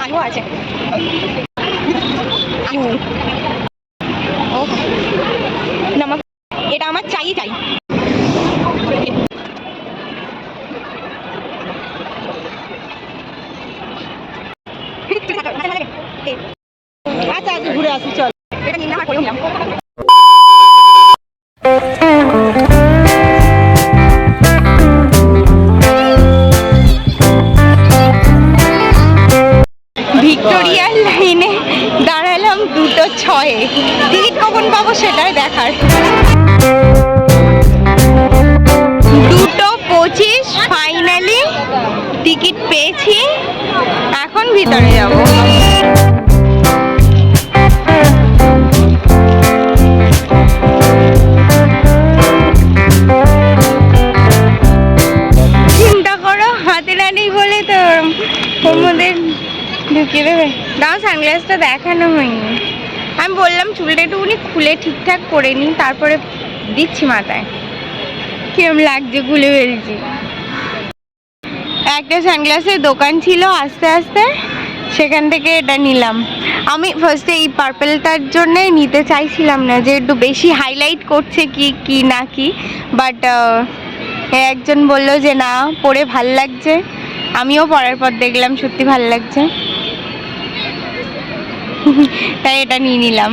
আলু আছে, আলু ও নমক, এটা আমার চাই চাই। আচ্ছা আচ্ছা ঘুরে আসি চল, এটা নিলাম আর করে নিলাম। ভিক্টোরিয়া লাইনে দাঁড়ালাম 2:06, টিকিট কখন পাবো সেটাই দেখার। 2:25 ফাইনালি টিকিট পেয়েছি, এখন ভিতরে যাব। চিন্তা করো হাতে নেই বলে তো ওদের ঢুকিয়ে দেবে। দাও সানগ্লাসটা দেখানো হয়নি, আমি বললাম চুলটা একটুখানি খুলে ঠিকঠাক করে নিই, তারপরে দিচ্ছি মাথায়। কিরম লাগছে খুলে ফেলছি। একটা সানগ্লাসের দোকান ছিল, আস্তে আস্তে সেখান থেকে এটা নিলাম। আমি ফার্স্টে এই পার্পেলটার জন্যে নিতে চাইছিলাম না, যে একটু বেশি হাইলাইট করছে কি না কি, বাট একজন বললো যে না পরে ভাল লাগছে, আমিও পরার পর দেখলাম সত্যি ভাল লাগছে, তাই এটা নিয়ে নিলাম।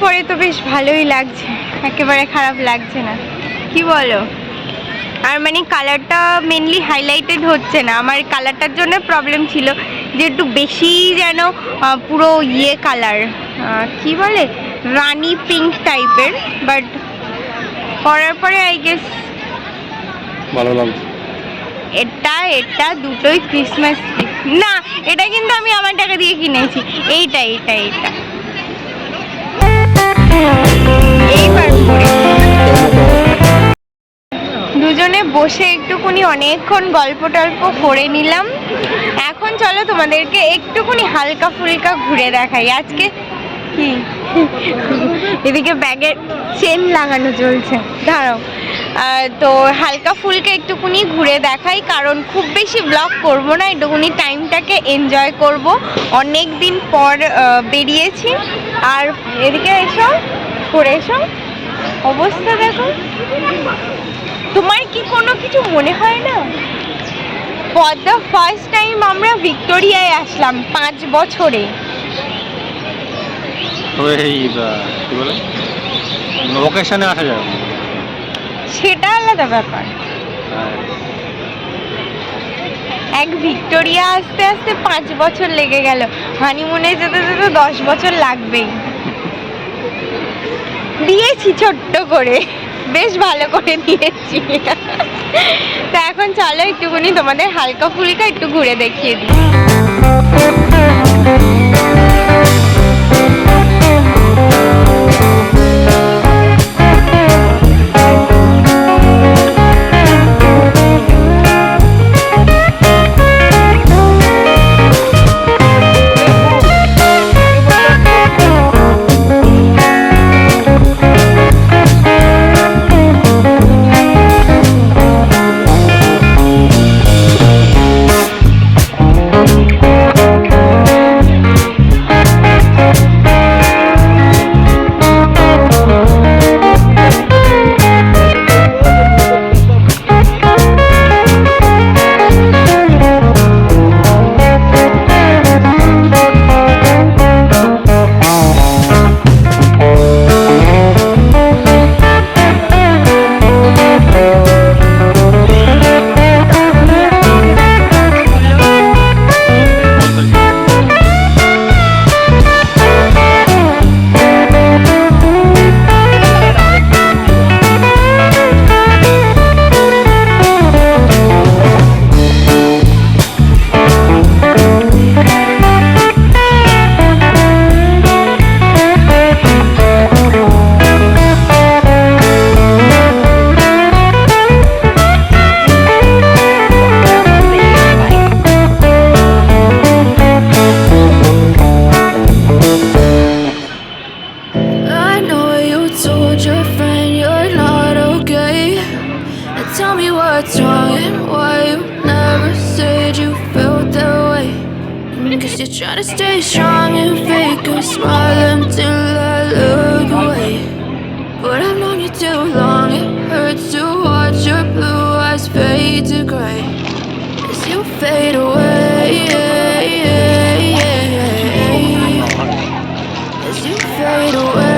পরে তো বেশ ভালোই লাগছে, একেবারে খারাপ লাগছে না, কি বলো? আর মানে কালারটা মেনলি হাইলাইটেড হচ্ছে না, আমার কালারটার জন্য প্রবলেম ছিল যে একটু বেশি যেন পুরো ইয়ে কালার, কি বলে রানি পিঙ্ক টাইপের, বাট পরার পরে আই গেস ভালো লাগছে। এটা দুটোই ক্রিসমাস গিফট না, এটা কিন্তু আমি আমার টাকা দিয়ে কিনেছি। এইটা এইবার দুজনে বসে একটুখানি অনেকক্ষণ গল্প টল্প করে নিলাম। এখন চলো তোমাদেরকে একটুখানি হালকা ফুলকা ঘুরে দেখাই। আজকে কি এদিকে ব্যাগের চেন লাগানো চলছে, দাঁড়াও। তো হালকা ফুলকে একটুখানি ঘুরে দেখাই, কারণ খুব বেশি ব্লগ করব না, একটুখানি টাইমটাকে এনজয় করব। অনেক দিন পর বেরিয়েছি। আর এদিকে এসো, করে এসো, অবস্থা দেখো। তোমার কি কোনো কিছু মনে হয় না? ফর দ্য ফার্স্ট টাইম আমরা ভিক্টোরিয়ায় আসলাম 5 বছরে। লোকেশনে আসা যাবে, সেটা আলাদা ব্যাপার। এক ভিক্টোরিয়া আসতে আসতে 5 বছর লেগে গেল, হানিমুনে যেতে যেতে 10 বছর লাগবেই। দিয়েছি ছোট্ট করে, বেশ ভালো করে দিয়েছি। তো এখন চলো একটুখানি তোমাদের হালকা ফুলকা একটু ঘুরে দেখিয়ে দিই। Guess you're trying to stay strong and fake a smile until I look away. But I've known you too long, it hurts to watch your blue eyes fade to gray as you fade away. As you fade away.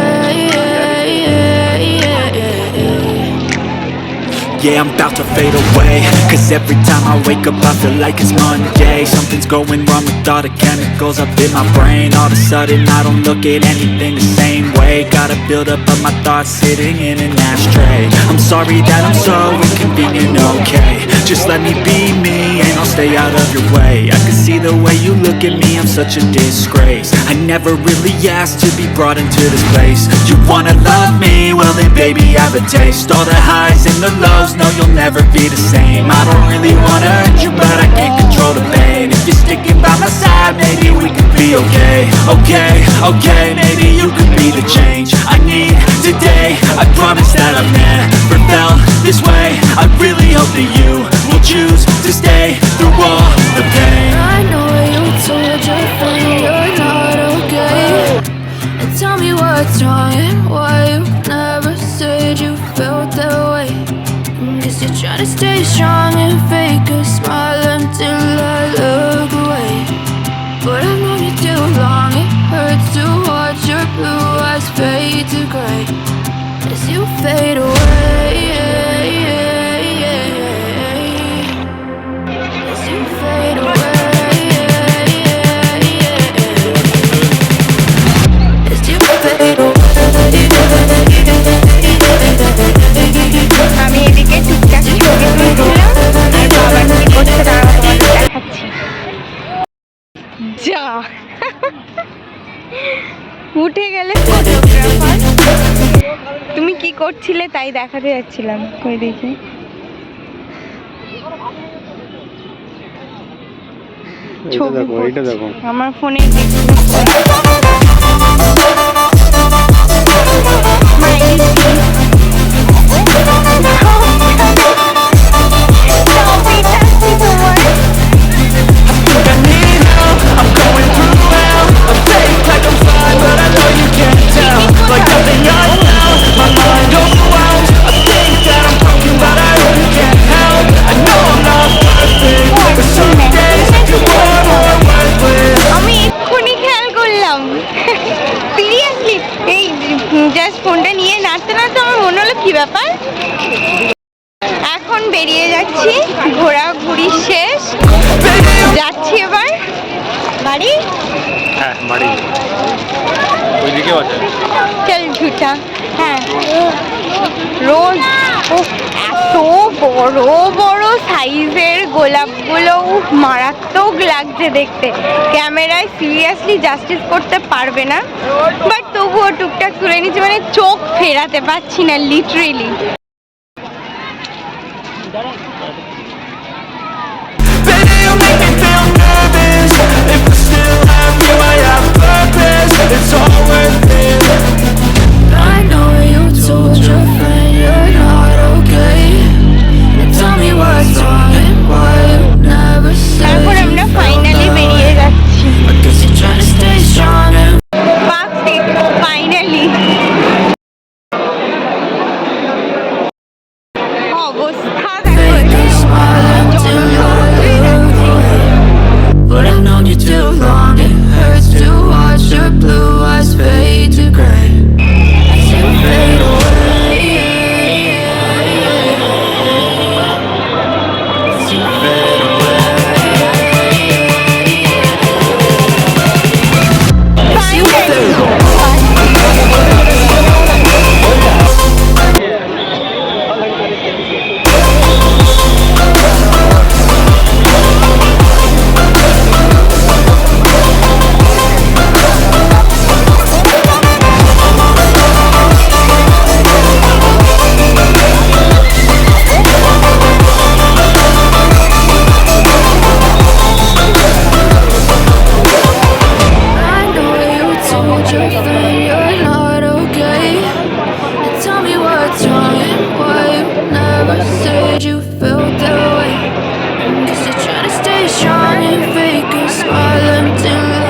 Yeah, I'm about to fade away, cause every time I wake up I feel like it's Monday. Something's going wrong with all the chemicals up in my brain. All of a sudden I don't look at anything the same way. Gotta build up of my thoughts sitting in an ashtray. I'm sorry that I'm so inconvenient, okay. Just let me be me and I'll stay out of your way. I can see the way you look at me, I'm such a disgrace. I never really asked to be brought into this place. You wanna love me? Well then baby have a taste. All the highs and the lows, no you'll never be the same. I don't really wanna hurt you but I can't control the pain. If you're sticking by my side maybe we could be okay. Okay, maybe you could be the change I need today. I promise that I've never felt this way. I really hope that you will choose to stay through all the pain. I know you told your friend you're not okay, and tell me what's wrong and why you never said you felt that way. Guess you're trying to stay strong and fake a smile until I look away. But I've known you too long, it hurts to watch your blue eyes fade to gray as you fade away. As you fade away. As you fade away. আমি এদিকে টুকটাক ছবি তুলছিলাম আর বাবা কি করছে দাঁড়াও তোমাদের দেখাচ্ছি। যা উঠে গেলে ফটোগ্রাফার। তুমি কি করছিলে তাই দেখাতে যাচ্ছিলাম, কই দেখি। ছবি দেখো আমার ফোনে আমি এক্ষুনি খেয়াল করলাম সিরিয়াসলি, এই জাস্ট ফোনটা নিয়ে নাড়তে নাড়তে আমার মনে হলো কি ব্যাপার। এখন বেরিয়ে যাচ্ছি, ঘোরাঘুরি শেষ, যাচ্ছি এবার বাড়ি। হ্যাঁ বাড়ি ওইদিকেও আছে। চল ঝুটা। হ্যাঁ রোজ এত বড় বড় সাইজের গোলাপগুলো মারাত্মক লাগছে দেখতে। ক্যামেরায় সিরিয়াসলি জাস্টিস করতে পারবে না, বাট তবুও টুকটাক তুলে নিচ্ছি, মানে চোখ ফেরাতে পারছি না literally. It's all worth it. I know you told your friend you're not okay, and tell me what's wrong and why you never said. তারপর আমরা ফাইনালি বেরিয়ে যাচ্ছি। I guess you're trying to stay strong and park street finally. অবস্থা দেখো। fake a smile until I look away. But I've known you too long, it hurts to watch your blue eyes fade to gray as you fade away. As you fade away. As you fade away. I know you told your friend you're not okay, and tell me what's wrong and why you never said you felt that way. Guess you're trying to stay strong and fake a smile until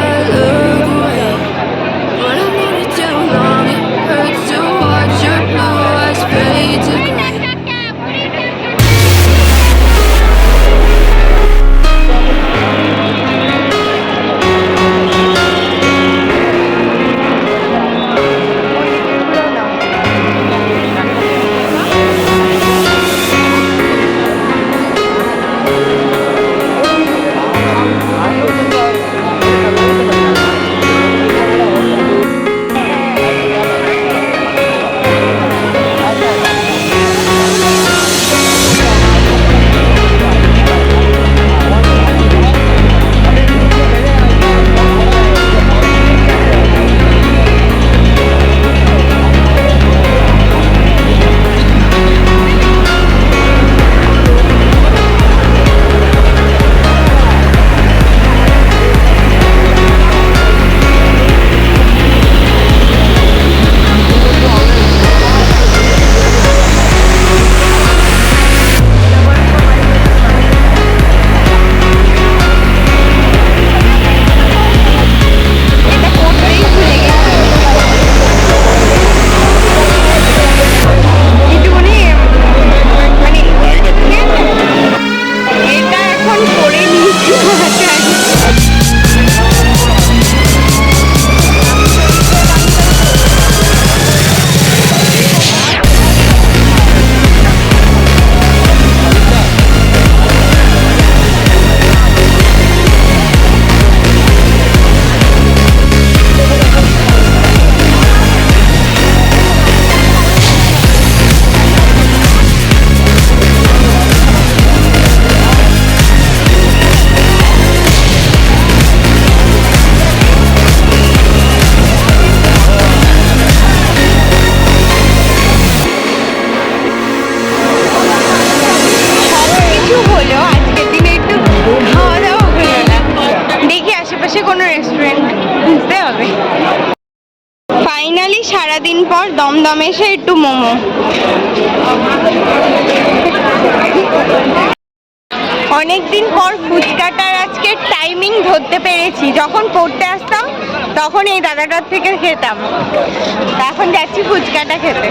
আশেপাশে কোনো restaurant খুঁজতে হবে। Finally সারাদিন পর দমদম এসে একটু মোমো। অনেকদিন পর ফুচকাটার আজকে টাইমিং ধরতে পেরেছি। যখন পড়তে আসতাম তখন এই দাদাটার থেকে খেতাম, এখন যাচ্ছি ফুচকাটা খেতে।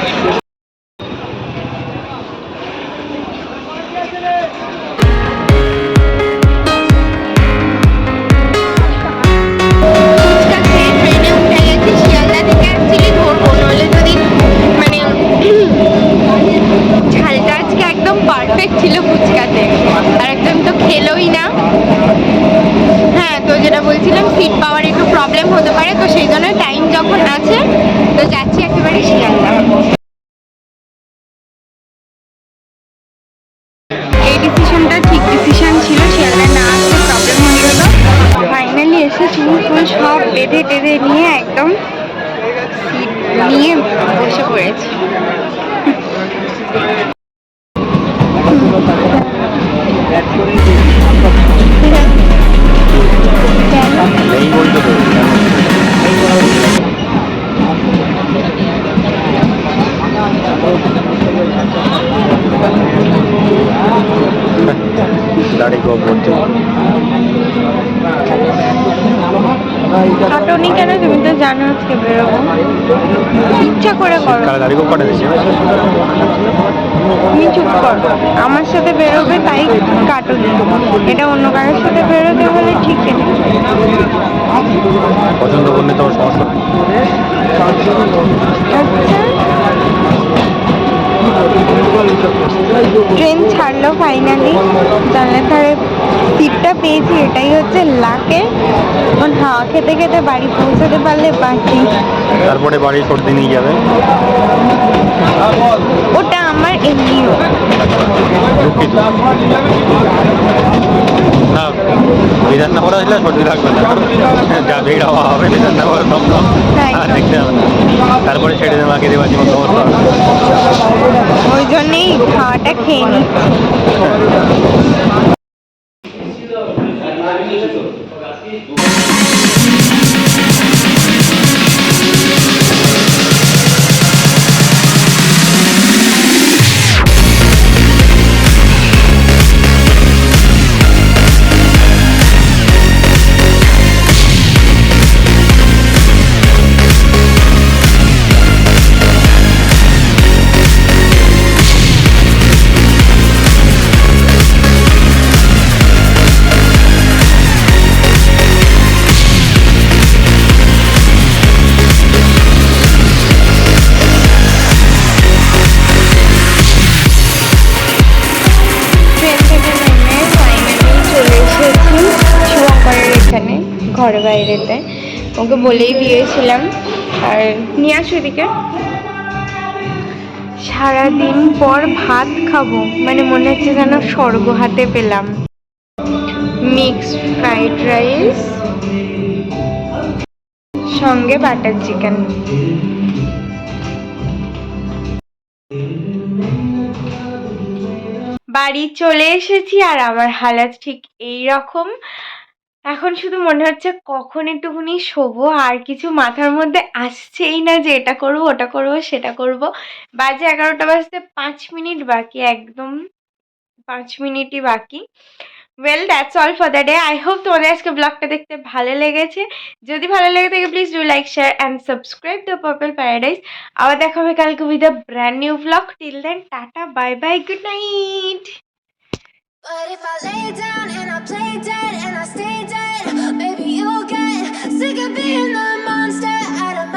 ঝালটা আজকে একদম পারফেক্ট ছিল ফুচকাতে, আর একদম তো খেলোই না। হ্যাঁ, তো যেটা বলছিলাম সিট পাওয়ার একটু প্রবলেম হতে পারে, তো সেই জন্য টাইম যখন আছে তো যাচ্ছি একেবারে শিয়ালদা। এই ডিসিশনটা ঠিক ডিসিশন ছিল, শিয়ালদা না আসলে প্রবলেম হয়ে গেল। ফাইনালি এসে চুল ফুল সব বেঁধে টেঁধে নিয়ে একদম সিট নিয়ে বসে পড়েছি। দাড়ি গো বলতে কাটনি কেন? তুমি তো জানো আজকে বেরোবো, ইচ্ছা করে করো। দাড়ি গো কাটে দিয়েছি। তুমি চুপ করো, আমার সাথে বেরোবে তাই কাটনি, এটা অন্য কারোর সাথে বেরোতে হলে ঠিক আছে। পছন্দ করলে তোমার সমস্যা। ট্রেন ছাড়লো ফাইনালি, জানলার ধারে সিটটা পেয়েছি, এটাই হচ্ছে লাকের। এখন হাওয়া খেতে খেতে বাড়ি পৌঁছাতে পারলে বাকি। তারপরে বাড়ি সর্দি নিয়ে যাবে। ওটা আমার এমনিও দুঃখিত না, বিধাননগর আসলে সর্দি লাগবে না, যা ভিড় হওয়া হবে বিধাননগর দমদম আর দেখতে হবে না। তারপরে ছেড়ে দেবে আগে দেওয়া জীবন অবস্থা। ওই জন্যেই খাওয়াটা খেয়ে নিচ্ছি। ঘর বাইরেতে ওকে বলেই দিয়েছিলাম। আর নিয়ে আসো এদিকে। সারাদিন পর ভাত খাবো, মানে মনে হচ্ছে যেন স্বর্গ হাতে পেলাম। মিক্সড ফ্রাইড রাইস সঙ্গে বাটার চিকেন। বাড়ি চলে এসেছি আর আমার হালাত ঠিক এই রকম। এখন শুধু মনে হচ্ছে কখন একটুখানি শোবো, আর কিছু মাথার মধ্যে আসছেই না যে এটা করবো ওটা করবো সেটা করবো। বাজে 11টা বাজতে 5 মিনিট বাকি, একদম 5 মিনিটই বাকি। Well that's all for the day. I hope তোমাদের আজকে ব্লগটা দেখতে ভালো লেগেছে। যদি ভালো লেগে থাকে please do like share and subscribe the Purple Paradise. আবার দেখা হবে কালকে with a brand new blog. Till then tata, bye bye, good night. But if I lay down and I play dead and I stay dead, baby, you'll get sick of being the monster out of